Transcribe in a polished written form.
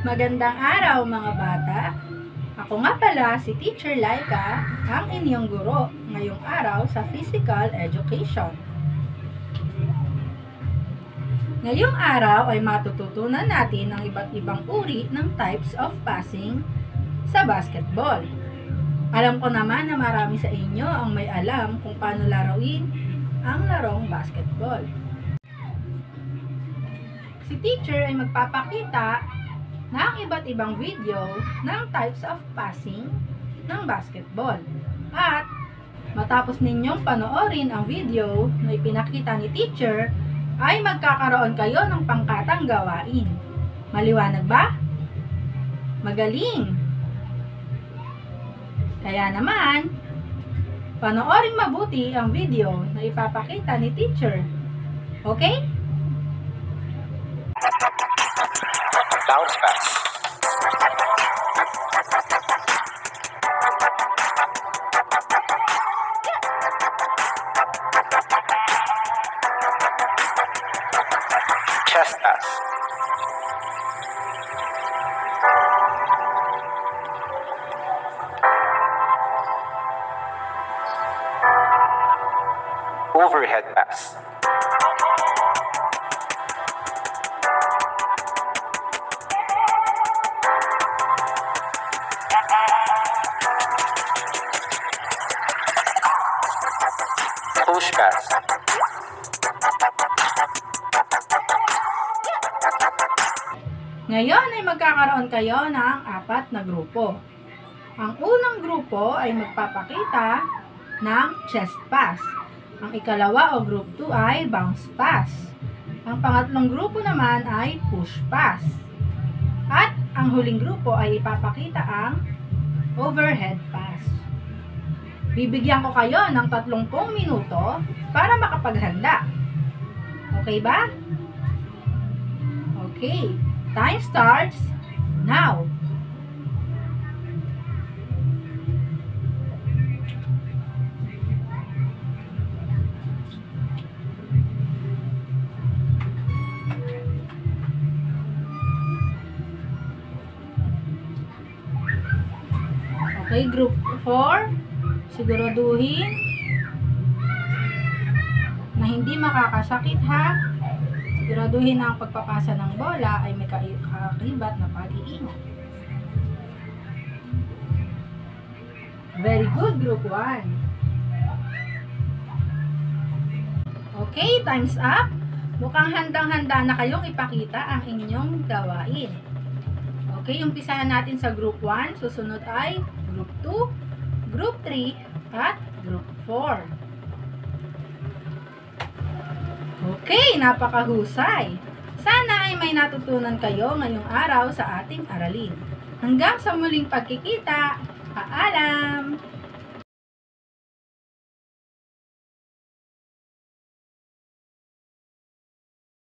Magandang araw mga bata! Ako nga pala si Teacher Laika, ang inyong guro ngayong araw sa Physical Education. Ngayong araw ay matututunan natin ang iba't ibang uri ng types of passing sa basketball. Alam ko naman na marami sa inyo ang may alam kung paano laruin ang larong basketball. Si Teacher ay magpapakita ng iba't ibang video ng types of passing ng basketball. At matapos ninyong panoorin ang video na ipinakita ni Teacher, ay magkakaroon kayo ng pangkatang gawain. Maliwanag ba? Magaling! Kaya naman, panoorin mabuti ang video na ipapakita ni Teacher. Okay? Bounce pass. Chest pass. Overhead pass. Push pass. Ngayon ay magkakaroon kayo ng 4 na grupo. Ang unang grupo ay magpapakita ng chest pass. Ang ikalawa o group 2 ay bounce pass. Ang pangatlong grupo naman ay push pass. At ang huling grupo ay ipapakita ang overhead pass. Bibigyan ko kayo ng 30 minuto para makapaghanda. Okay ba? Okay. Time starts now. Okay, group 4. Siguraduhin na hindi makakasakit ha. Siguraduhin na ang pagpapasa ng bola ay may kaakibat na pag-iingat. Very good, group 1. Okay, time's up. Mukhang handang-handa na kayong ipakita ang inyong gawain. Okay, umpisahan natin sa group 1. Susunod ay group 2, group 3, at group 4. Okay, napakahusay! Sana ay may natutunan kayo ngayong araw sa ating aralin. Hanggang sa muling pagkikita, paalam!